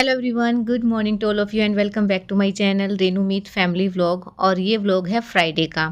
Hello everyone, good morning to all of you and welcome back to my channel Renu Meet family vlog. और ये vlog है Friday का।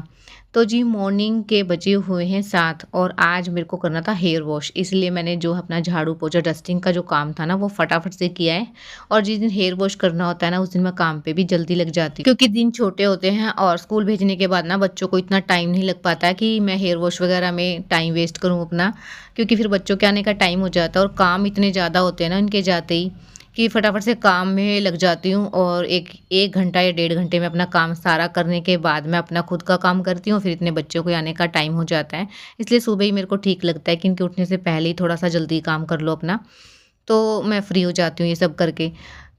तो जी morning के बजे हुए हैं 7 और आज मेरे को करना था हेयर वॉश, इसलिए मैंने जो अपना झाड़ू पोछा डस्टिंग का जो काम था ना वो फटाफट से किया है। और जिस दिन हेयर वॉश करना होता है ना उस दिन मैं काम पे भी जल्दी लग जाती हूँ, क्योंकि दिन छोटे होते हैं और स्कूल भेजने के बाद ना बच्चों को इतना टाइम नहीं लग पाता है कि मैं हेयर वॉश वगैरह में टाइम वेस्ट करूँ अपना, क्योंकि फिर बच्चों के आने का टाइम हो जाता है और काम इतने ज़्यादा होते हैं ना इनके जाते ही कि फटाफट से काम में लग जाती हूँ। और एक एक घंटा या 1.5 घंटे में अपना काम सारा करने के बाद मैं अपना खुद का काम करती हूँ, फिर इतने बच्चों को आने का टाइम हो जाता है। इसलिए सुबह ही मेरे को ठीक लगता है कि इनके उठने से पहले ही थोड़ा सा जल्दी काम कर लो अपना, तो मैं फ्री हो जाती हूँ ये सब करके।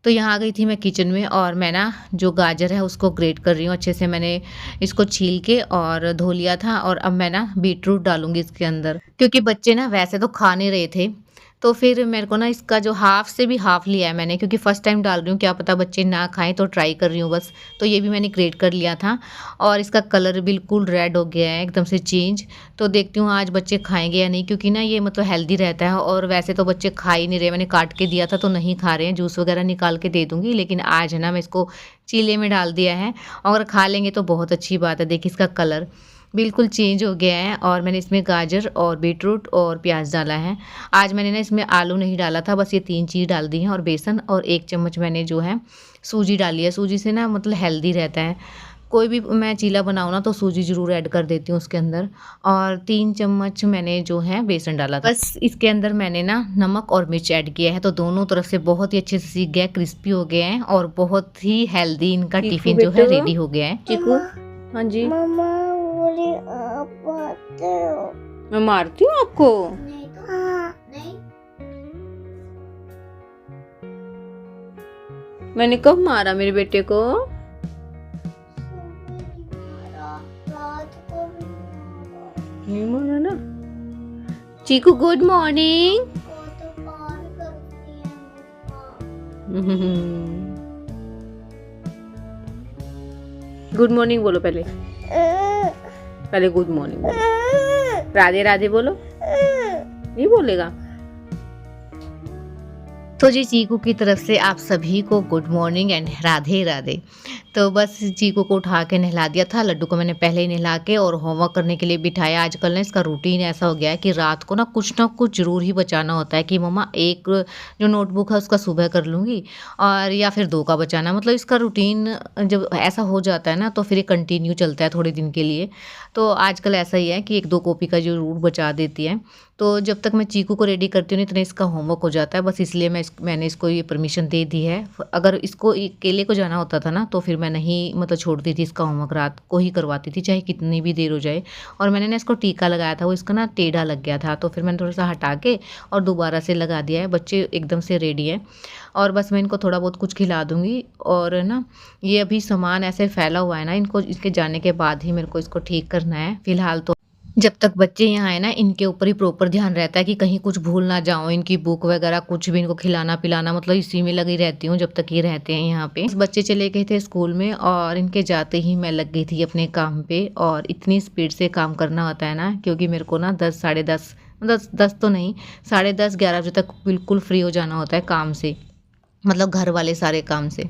तो यहाँ आ गई थी मैं किचन में और मैं ना जो गाजर है उसको ग्रेट कर रही हूँ अच्छे से। मैंने इसको छील के और धो लिया था और अब मैं ना बीटरूट डालूंगी इसके अंदर, क्योंकि बच्चे ना वैसे तो खा नहीं रहे थे। तो फिर मेरे को ना इसका जो हाफ से भी हाफ लिया है मैंने, क्योंकि फर्स्ट टाइम डाल रही हूँ, क्या पता बच्चे ना खाएं, तो ट्राई कर रही हूँ बस। तो ये भी मैंने ग्रेट कर लिया था और इसका कलर बिल्कुल रेड हो गया है एकदम से चेंज। तो देखती हूँ आज बच्चे खाएंगे या नहीं, क्योंकि ना ये मतलब हेल्दी रहता है और वैसे तो बच्चे खा ही नहीं रहे। मैंने काट के दिया था तो नहीं खा रहे हैं, जूस वगैरह निकाल के दे दूंगी, लेकिन आज है ना मैं इसको चीले में डाल दिया है। अगर खा लेंगे तो बहुत अच्छी बात है। देखिए इसका कलर बिल्कुल चेंज हो गया है और मैंने इसमें गाजर और बीटरूट और प्याज डाला है। आज मैंने ना इसमें आलू नहीं डाला था, बस ये 3 चीज़ डाल दी हैं और बेसन, और 1 चम्मच मैंने जो है सूजी डाली है। सूजी से ना मतलब हेल्दी रहता है। कोई भी मैं चीला बनाऊँ ना तो सूजी ज़रूर ऐड कर देती हूँ उसके अंदर। और 3 चम्मच मैंने जो है बेसन डाला था। बस इसके अंदर मैंने ना नमक और मिर्च ऐड किया है, तो दोनों तरफ से बहुत ही अच्छे से सीख गया, क्रिस्पी हो गए हैं और बहुत ही हेल्दी इनका टिफिन जो है रेडी हो गया है। चीकू, हाँ जी मम्मा बोली आप आते हो। मैं मारती हूँ आपको? हाँ नहीं। मैंने कब मारा मेरे बेटे को? रात को भी मारा। नहीं मारा ना। चीकू गुड मॉर्निंग। को तो पार करती है मम्मा। गुड मॉर्निंग बोलो पहले, पहले गुड मॉर्निंग बोलो। राधे राधे बोलो। नहीं बोलेगा? तो जी चीकू की तरफ से आप सभी को good morning and Radhe Radhe. तो बस चीकू को उठा के नहला दिया था, लड्डू को मैंने पहले ही नहला के और होमवर्क करने के लिए बिठाया। आजकल ना इसका रूटीन ऐसा हो गया है कि रात को ना कुछ ज़रूर ही बचाना होता है कि मम्मा एक जो नोटबुक है उसका सुबह कर लूँगी और या फिर 2 का बचाना। मतलब इसका रूटीन जब ऐसा हो जाता है ना तो फिर ये कंटिन्यू चलता है थोड़े दिन के लिए। तो आजकल ऐसा ही है कि 1-2 कॉपी का ज़रूर बचा देती है। तो जब तक मैं चीकू को रेडी करती हूँ इतना इसका होमवर्क हो जाता है, बस इसलिए मैंने इसको ये परमिशन दे दी है। अगर इसको अकेले को जाना होता था ना तो फिर मैं नहीं मतलब छोड़ती थी इसका होमवर्क, रात को ही करवाती थी चाहे कितनी भी देर हो जाए। और मैंने ना इसको टीका लगाया था, वो इसका ना टेढ़ा लग गया था, तो फिर मैंने थोड़ा सा हटा के और दोबारा से लगा दिया है। बच्चे एकदम से रेडी हैं और बस मैं इनको थोड़ा बहुत कुछ खिला दूँगी। और ना ये अभी सामान ऐसे फैला हुआ है ना, इनको इसके जाने के बाद ही मेरे को इसको ठीक करना है। फिलहाल तो जब तक बच्चे यहाँ आए ना इनके ऊपर ही प्रॉपर ध्यान रहता है कि कहीं कुछ भूल ना जाऊँ, इनकी बुक वगैरह कुछ भी, इनको खिलाना पिलाना, मतलब इसी में लगी रहती हूँ जब तक ये रहते हैं यहाँ पे। बच्चे चले गए थे स्कूल में और इनके जाते ही मैं लग गई थी अपने काम पे। और इतनी स्पीड से काम करना होता है ना, क्योंकि मेरे को ना 10 साढ़े 10 10 तो नहीं 10:30 11 बजे तक बिल्कुल फ्री हो जाना होता है काम से, मतलब घर वाले सारे काम से।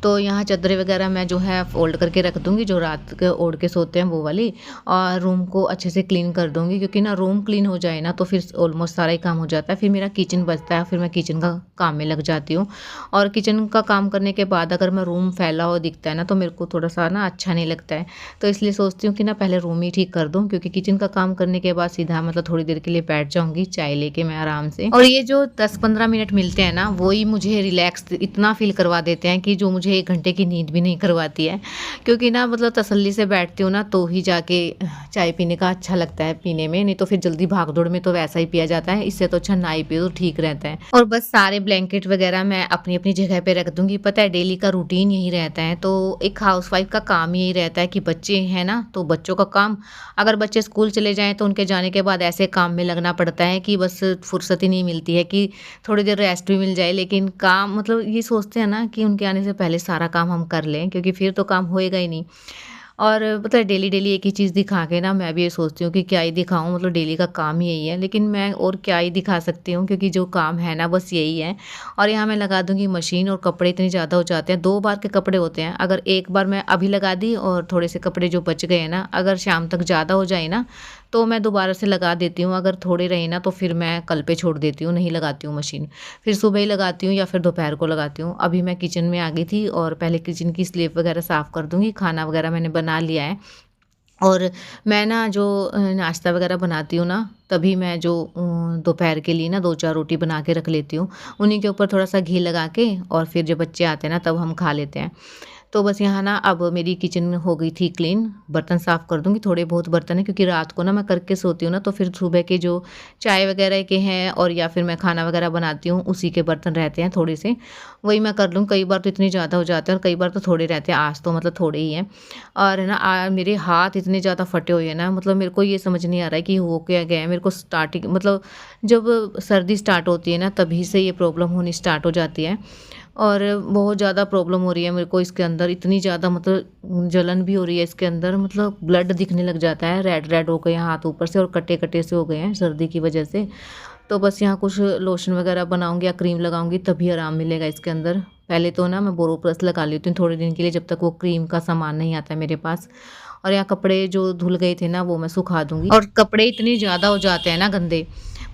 तो यहाँ चादरें वगैरह मैं जो है फ़ोल्ड करके रख दूँगी, जो रात के ओढ़ के सोते हैं वो वाली। और रूम को अच्छे से क्लीन कर दूँगी, क्योंकि ना रूम क्लीन हो जाए ना तो फिर ऑलमोस्ट सारा ही काम हो जाता है। फिर मेरा किचन बचता है, फिर मैं किचन का काम में लग जाती हूँ। और किचन का काम करने के बाद अगर मैं रूम फैला हुआ दिखता है ना तो मेरे को थोड़ा सा ना अच्छा नहीं लगता है। तो इसलिए सोचती हूँ कि ना पहले रूम ही ठीक कर दूँ, क्योंकि किचन का काम करने के बाद सीधा मतलब थोड़ी देर के लिए बैठ जाऊँगी चाय लेके मैं आराम से। और ये जो 10-15 मिनट मिलते हैं ना वही मुझे रिलैक्स इतना फील करवा देते हैं कि जो मुझे 1 घंटे की नींद भी नहीं करवाती है। क्योंकि ना मतलब तसल्ली से बैठती हूँ ना तो ही जाके चाय पीने का अच्छा लगता है पीने में, नहीं तो फिर जल्दी भाग दौड़ में तो वैसा ही पिया जाता है। इससे तो अच्छा ना ही पियो तो ठीक रहता है। और बस सारे ब्लैंकेट वगैरह मैं अपनी अपनी जगह पे रख दूंगी। पता है डेली का रूटीन यही रहता है। तो एक हाउसवाइफ का काम यही रहता है कि बच्चे हैं ना तो बच्चों का काम, अगर बच्चे स्कूल चले जाएँ तो उनके जाने के बाद ऐसे काम में लगना पड़ता है कि बस फुर्सत ही नहीं मिलती है कि थोड़ी देर रेस्ट भी मिल जाए। लेकिन काम मतलब ये सोचते हैं ना कि उनके आने से पहले सारा काम हम कर लें, क्योंकि फिर तो काम होएगा ही नहीं। और पता है डेली-डेली एक ही चीज़ दिखा के ना मैं भी ये सोचती हूँ कि क्या ही दिखाऊँ, मतलब डेली का काम ही यही है। लेकिन मैं और क्या ही दिखा सकती हूँ, क्योंकि जो काम है ना बस यही है। और यहाँ मैं लगा दूँगी मशीन, और कपड़े इतने ज़्यादा हो जाते हैं, 2 बार के कपड़े होते हैं। अगर एक बार मैं अभी लगा दी और थोड़े से कपड़े जो बच गए हैं ना, अगर शाम तक ज़्यादा हो जाए ना, तो मैं दोबारा से लगा देती हूँ। अगर थोड़े रहे ना तो फिर मैं कल पे छोड़ देती हूँ, नहीं लगाती हूँ मशीन। फिर सुबह ही लगाती हूँ या फिर दोपहर को लगाती हूँ। अभी मैं किचन में आ गई थी और पहले किचन की स्लैब वगैरह साफ़ कर दूँगी, खाना वगैरह मैंने बना लिया है। और मैं ना जो नाश्ता वगैरह बनाती हूँ ना, तभी मैं जो दोपहर के लिए ना 2-4 रोटी बना के रख लेती हूँ। उन्हीं के ऊपर थोड़ा-सा घी लगा के, और फिर जब बच्चे आते हैं ना तब हम खा लेते हैं। तो बस यहाँ ना अब मेरी किचन हो गई थी क्लीन, बर्तन साफ़ कर दूँगी, थोड़े बहुत बर्तन हैं, क्योंकि रात को ना मैं करके सोती हूँ ना, तो फिर सुबह के जो चाय वगैरह के हैं और या फिर मैं खाना वगैरह बनाती हूँ, उसी के बर्तन रहते हैं थोड़े से, वही मैं कर लूँ। कई बार तो इतने ज़्यादा हो जाते हैं और कई बार तो थोड़े रहते हैं, आज तो मतलब थोड़े ही हैं। और है ना मेरे हाथ इतने ज़्यादा फटे हुए हैं ना, मतलब मेरे को ये समझ नहीं आ रहा है कि हो क्या गया है। मेरे को स्टार्टिंग मतलब जब सर्दी स्टार्ट होती है ना, तभी से ये प्रॉब्लम होनी स्टार्ट हो जाती है। और बहुत ज़्यादा प्रॉब्लम हो रही है मेरे को इसके अंदर, इतनी ज़्यादा मतलब जलन भी हो रही है इसके अंदर, मतलब ब्लड दिखने लग जाता है, रेड रेड हो गए हैं हाथ ऊपर से, और कटे कटे से हो गए हैं सर्दी की वजह से। तो बस यहाँ कुछ लोशन वगैरह बनाऊंगी या क्रीम लगाऊंगी, तभी आराम मिलेगा इसके अंदर। पहले तो ना मैं बोरोप्लस लगा लेती हूँ थोड़े दिन के लिए, जब तक वो क्रीम का सामान नहीं आता है मेरे पास। और यहाँ कपड़े जो धुल गए थे ना, वो मैं सुखा दूंगी। और कपड़े इतने ज़्यादा हो जाते हैं ना गंदे,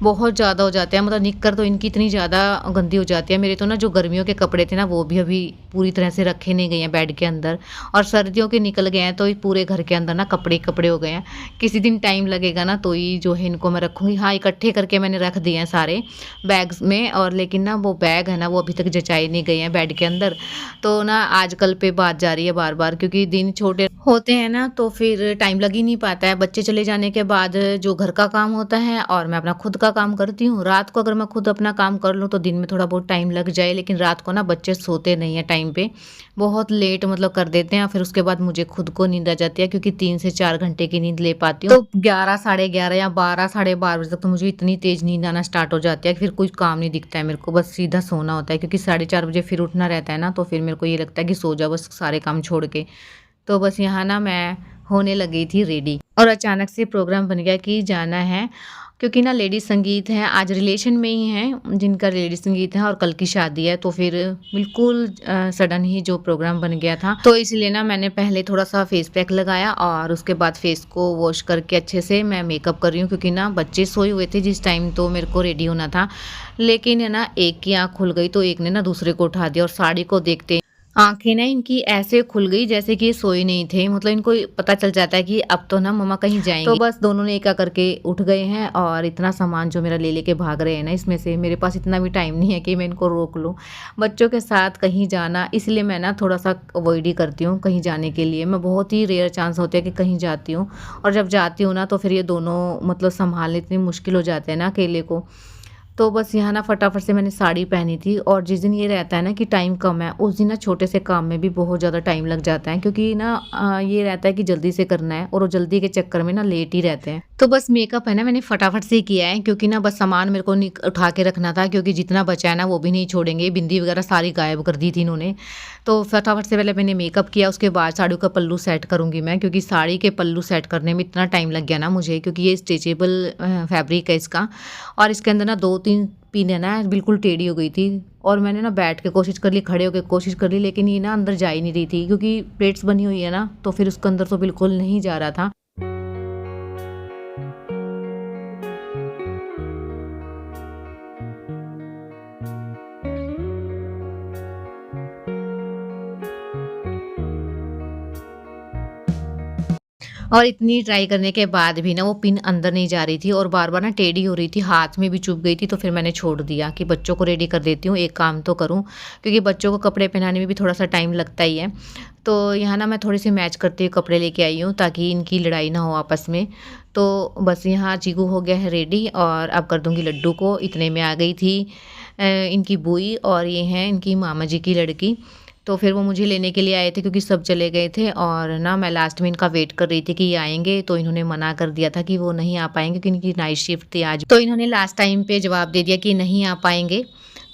बहुत ज़्यादा हो जाते हैं, मतलब निक्कर तो इनकी इतनी ज़्यादा गंदी हो जाती है। मेरे तो ना जो गर्मियों के कपड़े थे ना, वो भी अभी पूरी तरह से रखे नहीं गए हैं बेड के अंदर, और सर्दियों के निकल गए हैं, तो ये पूरे घर के अंदर ना कपड़े कपड़े हो गए हैं। किसी दिन टाइम लगेगा ना, तो ही जो है इनको मैं रखूँगी। हाँ, इकट्ठे करके मैंने रख दिए हैं सारे बैग्स में, और लेकिन ना वो बैग है ना, वो अभी तक जचाए नहीं गए हैं बेड के अंदर। तो ना आजकल पे बात जा रही है बार बार, क्योंकि दिन छोटे होते हैं ना, तो फिर टाइम लग ही नहीं पाता है। बच्चे चले जाने के बाद जो घर का काम होता है और मैं अपना खुद का काम करती हूँ। रात को अगर मैं खुद अपना काम कर लूँ तो दिन में थोड़ा बहुत टाइम लग जाए, लेकिन रात को ना बच्चे सोते नहीं हैं टाइम पे, बहुत लेट मतलब कर देते हैं। फिर उसके बाद मुझे खुद को नींद आ जाती है, क्योंकि 3 से 4 घंटे की नींद ले पाती हूँ। तो 11 साढ़े 11 या 12 साढ़े 12 बजे तक तो मुझे इतनी तेज़ नींद आना स्टार्ट हो जाती है कि फिर कुछ काम नहीं दिखता है मेरे को, बस सीधा सोना होता है, क्योंकि साढ़े 4 बजे फिर उठना रहता है ना, तो फिर मेरे को ये लगता है कि सो जाओ बस सारे काम छोड़ के। तो बस यहाँ ना मैं होने लगी थी रेडी, और अचानक से प्रोग्राम बन गया कि जाना है, क्योंकि ना लेडीज़ संगीत है, आज रिलेशन में ही हैं जिनका लेडीज़ संगीत है, और कल की शादी है। तो फिर बिल्कुल सडन ही जो प्रोग्राम बन गया था, तो इसलिए ना मैंने पहले थोड़ा सा फेस पैक लगाया, और उसके बाद फेस को वॉश करके अच्छे से मैं मेकअप कर रही हूँ, क्योंकि ना बच्चे सोए हुए थे जिस टाइम, तो मेरे को रेडी होना था। लेकिन है ना, एक की आँख खुल गई तो एक ने ना दूसरे को उठा दिया, और साड़ी को देखते आँखें ना इनकी ऐसे खुल गई जैसे कि ये सोए नहीं थे, मतलब इनको पता चल जाता है कि अब तो ना मम्मा कहीं जाएँगी। तो बस दोनों ने एक-एक करके उठ गए हैं, और इतना सामान जो मेरा ले लेके भाग रहे हैं ना, इसमें से मेरे पास इतना भी टाइम नहीं है कि मैं इनको रोक लूँ। बच्चों के साथ कहीं जाना, इसलिए मैं ना थोड़ा-सा अवॉइड ही करती हूँ कहीं जाने के लिए। मैं बहुत ही रेयर चांस होते हैं कि कहीं जाती हूँ, और जब जाती हूँ ना तो फिर ये दोनों मतलब सँभालने इतनी मुश्किल हो जाते हैं ना अकेले को। तो बस यहाँ ना फटाफट से मैंने साड़ी पहनी थी, और जिस दिन ये रहता है ना कि टाइम कम है, उस दिन ना छोटे से काम में भी बहुत ज़्यादा टाइम लग जाता है, क्योंकि ना ये रहता है कि जल्दी से करना है, और वो जल्दी के चक्कर में ना लेट ही रहते हैं। तो बस मेकअप है ना मैंने फटाफट से ही किया है, क्योंकि ना बस सामान मेरे को उठा के रखना था, क्योंकि जितना बचा है ना वो भी नहीं छोड़ेंगे। बिंदी वगैरह सारी गायब कर दी थी इन्होंने। तो फटाफट से पहले मैंने मेकअप किया, उसके बाद साड़ी का पल्लू सेट करूँगी मैं, क्योंकि साड़ी के पल्लू सेट करने में इतना टाइम लग गया ना मुझे, क्योंकि ये स्ट्रेचेबल फैब्रिक है इसका, और इसके अंदर ना 2-3 पिन ना बिल्कुल टेढ़ी हो गई थी, और मैंने ना बैठ के कोशिश कर ली, खड़े होकर कोशिश कर ली, लेकिन ये ना अंदर जा ही नहीं रही थी, क्योंकि प्लेट्स बनी हुई है ना, तो फिर उसके अंदर तो बिल्कुल नहीं जा रहा था। और इतनी ट्राई करने के बाद भी ना वो पिन अंदर नहीं जा रही थी, और बार-बार ना टेढ़ी हो रही थी, हाथ में भी चुभ गई थी। तो फिर मैंने छोड़ दिया कि बच्चों को रेडी कर देती हूँ, एक काम तो करूँ, क्योंकि बच्चों को कपड़े पहनाने में भी थोड़ा-सा टाइम लगता ही है। तो यहाँ ना मैं थोड़ी-सी मैच करते हुए कपड़े लेके आई हूँ, ताकि इनकी लड़ाई ना हो आपस में। तो बस यहाँ चीकू हो गया है रेडी, और अब कर दूँगी लड्डू को। इतने में आ गई थी इनकी बुई, और ये हैं इनकी मामा जी की लड़की। तो फिर वो मुझे लेने के लिए आए थे, क्योंकि सब चले गए थे, और ना मैं लास्ट में इनका वेट कर रही थी कि ये आएँगे, तो इन्होंने मना कर दिया था कि वो नहीं आ पाएँगे, क्योंकि इनकी नाइट शिफ्ट थी आज। तो इन्होंने लास्ट टाइम पे जवाब दे दिया कि नहीं आ पाएँगे।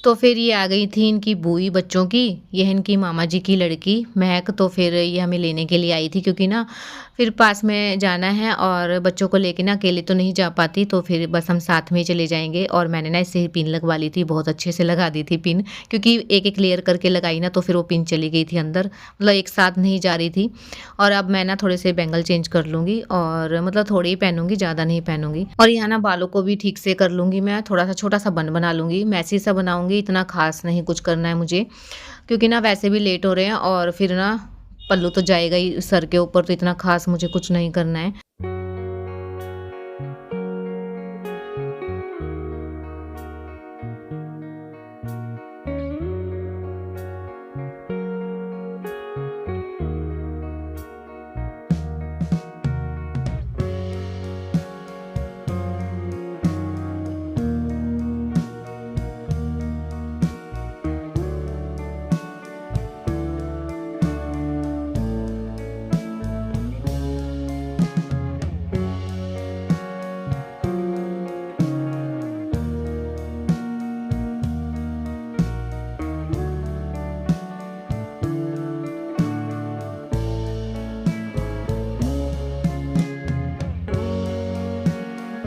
तो फिर ये आ गई थी इनकी बुई बच्चों की, ये है इनकी मामा जी की लड़की महक। तो फिर ये हमें लेने के लिए आई थी क्योंकि ना फिर पास में जाना है और बच्चों को लेके ना अकेले तो नहीं जा पाती, तो फिर बस हम साथ में ही चले जाएँगे। और मैंने ना इससे ही पिन लगवा ली थी, बहुत अच्छे से लगा दी थी पिन, क्योंकि एक-एक लेयर करके लगाई ना तो फिर वो पिन चली गई थी अंदर, मतलब एक साथ नहीं जा रही थी। और अब मैं ना थोड़े से बैंगल चेंज कर लूँगी और मतलब थोड़े ही पहनूँगी, ज़्यादा नहीं पहनूँगी। और यहाँ ना बालों को भी ठीक से कर लूँगी मैं, थोड़ा-सा छोटा-सा बन बना लूँगी, मैसी सा बनाऊँगी, इतना ख़ास नहीं कुछ करना है मुझे। क्योंकि ना वैसे भी लेट हो रहे हैं और फिर ना पल्लू तो जाएगा ही सर के ऊपर, तो इतना ख़ास मुझे कुछ नहीं करना है।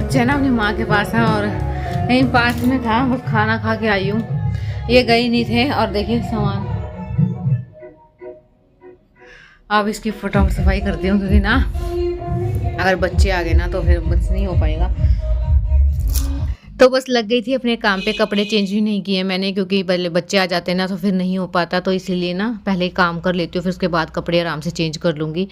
बच्चे ना अपनी माँ के पास है और यहीं पास में था, बस खाना खा के आई हूँ। ये गए नहीं थे और देखिए सामान, अब इसकी फटाफट सफाई करती हूँ क्योंकि ना अगर बच्चे आ गए ना तो फिर बस नहीं हो पाएगा। तो बस लग गई थी अपने काम पे, कपड़े चेंज भी नहीं किए मैंने क्योंकि पहले बच्चे आ जाते हैं ना तो फिर नहीं हो पाता, तो इसीलिए ना पहले काम कर लेती हूँ, फिर उसके बाद कपड़े आराम से चेंज कर लूँगी।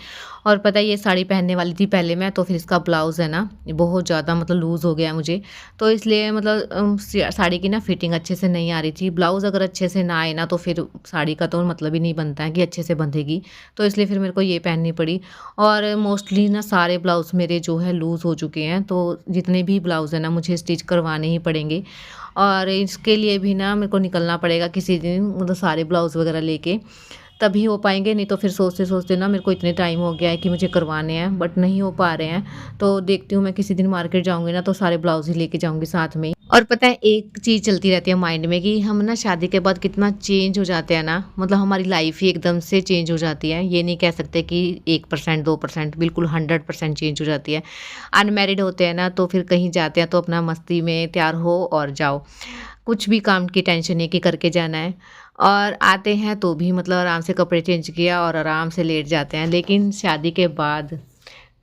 और पता है ये साड़ी पहनने वाली थी पहले मैं, तो फिर इसका ब्लाउज़ है ना बहुत ज़्यादा मतलब लूज़ हो गया मुझे, तो इसलिए मतलब साड़ी की ना फिटिंग अच्छे से नहीं आ रही थी। ब्लाउज़ अगर अच्छे से ना आए ना तो फिर साड़ी का तो मतलब ही नहीं बनता है कि अच्छे से बंधेगी, तो इसलिए फिर मेरे को ये पहननी पड़ी। और मोस्टली ना सारे ब्लाउज़ मेरे जो है लूज़ हो चुके हैं, तो जितने भी ब्लाउज़ है ना मुझे स्टिच करवाने ही पड़ेंगे। और इसके लिए भी ना मेरे को निकलना पड़ेगा किसी दिन, मतलब सारे ब्लाउज़ वगैरह लेके तभी हो पाएँगे, नहीं तो फिर सोचते-सोचते ना मेरे को इतने टाइम हो गया है कि मुझे करवाने हैं बट नहीं हो पा रहे हैं। तो देखती हूँ मैं किसी दिन मार्केट जाऊँगी ना तो सारे ब्लाउज़ ही लेके जाऊँगी साथ में ही। और पता है एक चीज़ चलती रहती है माइंड में कि हम ना शादी के बाद कितना चेंज हो जाते हैं ना, मतलब हमारी लाइफ़ ही एकदम से चेंज हो जाती है। ये नहीं कह सकते कि 1% 2%, बिल्कुल 100% चेंज हो जाती है। अनमैरिड होते हैं ना तो फिर कहीं जाते हैं तो अपना मस्ती में तैयार हो और जाओ। कुछ भी काम की टेंशन नहीं कि करके जाना है, और आते हैं तो भी मतलब आराम से कपड़े चेंज किया और आराम से लेट जाते हैं। लेकिन शादी के बाद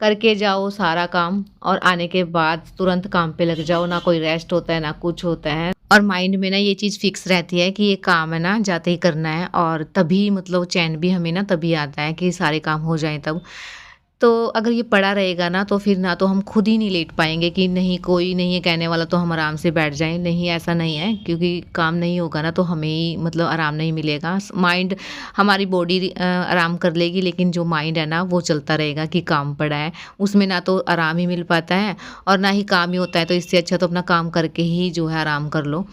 करके जाओ सारा काम और आने के बाद तुरंत काम पे लग जाओ, ना कोई रेस्ट होता है ना कुछ होता है। और माइंड में ना ये चीज़ फिक्स रहती है कि ये काम है ना जाते ही करना है, और तभी मतलब चैन भी हमें ना तभी आता है कि सारे काम हो जाएँ तब। तो अगर ये पड़ा रहेगा ना तो फिर ना तो हम खुद ही नहीं लेट पाएँगे कि नहीं कोई नहीं है कहने वाला तो हम आराम से बैठ जाएँ। नहीं, ऐसा नहीं है, क्योंकि काम नहीं होगा ना तो हमें ही मतलब आराम नहीं मिलेगा। माइंड, हमारी बॉडी आराम कर लेगी लेकिन जो माइंड है ना वो चलता रहेगा कि काम पड़ा है। उसमें ना तो आराम ही मिल पाता है और ना ही काम ही होता है, तो इससे अच्छा तो अपना काम करके ही जो है आराम कर लो।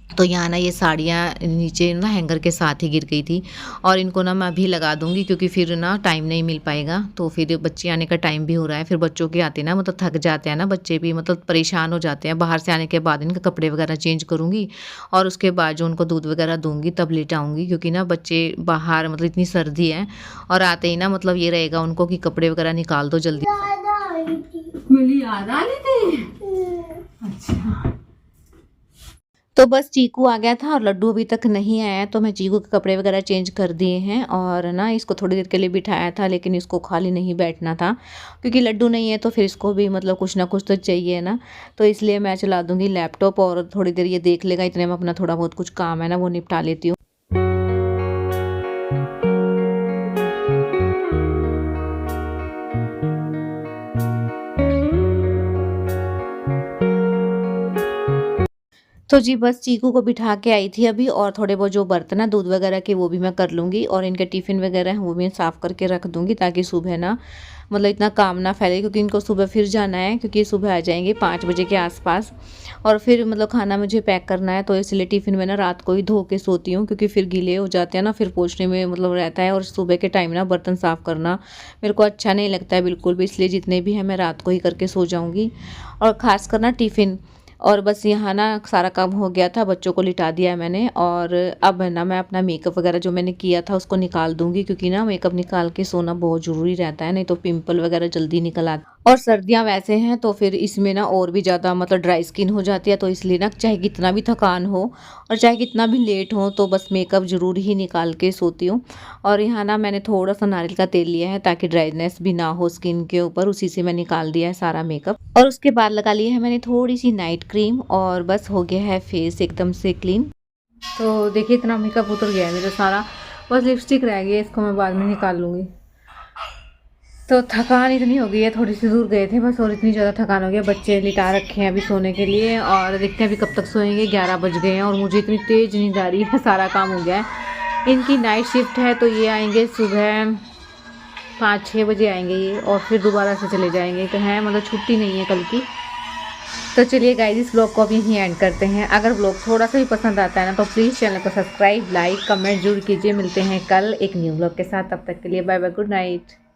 तो यहाँ ना ये साड़ियाँ नीचे ना हैंगर के साथ ही गिर गई थी और इनको ना मैं अभी लगा दूँगी क्योंकि फिर ना टाइम नहीं मिल पाएगा। तो फिर बच्चे आने का टाइम भी हो रहा है, फिर बच्चों के आते ना मतलब थक जाते हैं ना बच्चे भी, मतलब परेशान हो जाते हैं। बाहर से आने के बाद इनके कपड़े वगैरह चेंज करूँगी और उसके बाद जो उनको दूध वगैरह दूँगी तब लेट आऊँगी, क्योंकि ना बच्चे बाहर मतलब इतनी सर्दी है और आते ही ना मतलब ये रहेगा उनको कि कपड़े वगैरह निकाल दो जल्दी। याद आई थी। मेरी याद आ रही थी। अच्छा, तो बस चीकू आ गया था और लड्डू अभी तक नहीं आया, तो मैं चीकू के कपड़े वगैरह चेंज कर दिए हैं और ना इसको थोड़ी देर के लिए बिठाया था, लेकिन इसको खाली नहीं बैठना था क्योंकि लड्डू नहीं है तो फिर इसको भी मतलब कुछ ना कुछ तो चाहिए ना। तो इसलिए मैं चला दूंगी लैपटॉप और थोड़ी देर ये देख लेगा, इतने में अपना थोड़ा बहुत कुछ काम है ना वो निपटा लेती हूँ। तो जी बस चीकू को बिठा के आई थी अभी, और थोड़े बहुत जो बर्तन है दूध वगैरह के वो भी मैं कर लूँगी और इनके टिफ़िन वगैरह हैं वो भी साफ़ करके रख दूँगी ताकि सुबह ना मतलब इतना काम ना फैले, क्योंकि इनको सुबह फिर जाना है, क्योंकि सुबह आ जाएंगे 5 बजे के आसपास और फिर मतलब खाना मुझे पैक करना है, तो इसलिए टिफ़िन में ना रात को ही धो के सोती हूँ क्योंकि फिर गीले हो जाते हैं ना, फिर पोंछने में मतलब रहता है और सुबह के टाइम ना बर्तन साफ़ करना मेरे को अच्छा नहीं लगता है बिल्कुल भी, इसलिए जितने भी हैं मैं रात को ही करके सो जाऊँगी। और ख़ासकर ना टिफ़िन और बस यहाँ ना सारा काम हो गया था, बच्चों को लिटा दिया है मैंने। और अब है ना मैं अपना मेकअप वगैरह जो मैंने किया था उसको निकाल दूंगी, क्योंकि ना मेकअप निकाल के सोना बहुत ज़रूरी रहता है, नहीं तो पिंपल वगैरह जल्दी निकल आते। और सर्दियाँ वैसे हैं तो फिर इसमें ना और भी ज़्यादा मतलब ड्राई स्किन हो जाती है, तो इसलिए ना चाहे कितना भी थकान हो और चाहे कितना भी लेट हो तो बस मेकअप ज़रूर ही निकाल के सोती हूँ। और यहाँ ना मैंने थोड़ा सा नारियल का तेल लिया है ताकि ड्राइनेस भी ना हो स्किन के ऊपर, उसी से मैं निकाल दिया है सारा मेकअप। और उसके बाद लगा लिया है मैंने थोड़ी सी नाइट क्रीम, और बस हो गया है फेस एकदम से क्लीन। तो देखिए इतना मेकअप उतर गया है मेरा सारा, बस लिपस्टिक रह गई है, इसको मैं बाद में निकाल लूँगी। तो थकान इतनी हो गई है, थोड़ी सी दूर गए थे बस और इतनी ज़्यादा थकान हो गया। बच्चे लिटा रखे हैं अभी सोने के लिए, और देखते हैं अभी कब तक सोएंगे। 11 बज गए हैं और मुझे इतनी तेज़ नींद आ रही है, सारा काम हो गया है। इनकी नाइट शिफ्ट है तो ये आएंगे सुबह 5-6 बजे आएंगे ये, और फिर दोबारा से चले जाएंगे। तो है मतलब छुट्टी नहीं है कल की। तो चलिए गाइस इस ब्लॉग को अभी यहीं एंड करते हैं। अगर ब्लॉग थोड़ा सा भी पसंद आता है ना तो प्लीज़ चैनल को सब्सक्राइब, लाइक, कमेंट जरूर कीजिए। मिलते हैं कल एक न्यू ब्लॉग के साथ, तब तक के लिए बाय बाय, गुड नाइट।